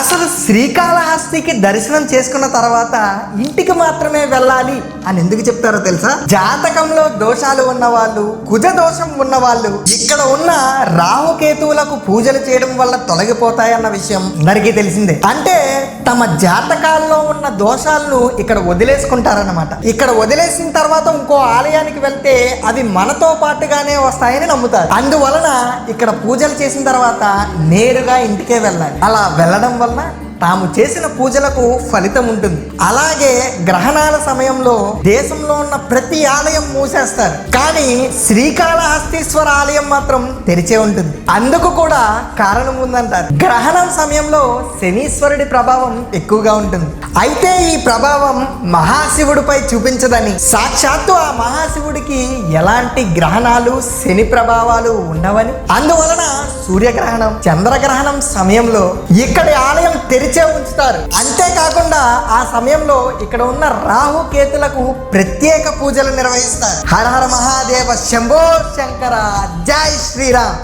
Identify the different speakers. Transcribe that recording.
Speaker 1: అసలు శ్రీకాళహస్తికి దర్శనం చేసుకున్న తర్వాత ఇంటికి మాత్రమే వెళ్ళాలి అని ఎందుకు చెప్తారో తెలుసా? జాతకంలో దోషాలు ఉన్న వాళ్ళు, కుజ దోషం ఉన్న వాళ్ళు ఇక్కడ ఉన్న రాహుకేతువులకు పూజలు చేయడం వల్ల తొలగిపోతాయన్న విషయం అందరికీ తెలిసిందే. అంటే తమ జాతకాల్లో ఉన్న దోషాలను ఇక్కడ వదిలేసుకుంటారన్నమాట. ఇక్కడ వదిలేసిన తర్వాత ఇంకో ఆలయానికి వెళ్తే అవి మనతో పాటుగానే వస్తాయని నమ్ముతారు. అందువలన ఇక్కడ పూజలు చేసిన తర్వాత నేరుగా ఇంటికే వెళ్ళాలి. అలా వెళ్ళడం వల్ల తాము చేసిన పూజలకు ఫలితం ఉంటుంది. అలాగే గ్రహణాల సమయంలో దేశంలో ఉన్న ప్రతి ఆలయం మూసేస్తారు, కానీ శ్రీకాళహస్తీశ్వర ఆలయం మాత్రం తెరిచే ఉంటుంది. అందుకు కూడా కారణం ఉందంటారు. గ్రహణం సమయంలో శనీశ్వరుడి ప్రభావం ఎక్కువగా ఉంటుంది. అయితే ఈ ప్రభావం మహాశివుడిపై చూపించదని, సాక్షాత్తు ఆ మహాశివుడికి ఎలాంటి గ్రహణాలు శని ప్రభావాలు ఉండవని, అందువలన సూర్యగ్రహణం, చంద్రగ్రహణం సమయంలో ఇక్కడి ఆలయం తెరిచే ఉంచుతారు. అంతేకాకుండా ఆ సమయంలో ఇక్కడ ఉన్న రాహుకేతులకు ప్రత్యేక పూజలు నిర్వహిస్తారు. హర హర మహాదేవ, శంభో శంకర, జై శ్రీరామ్.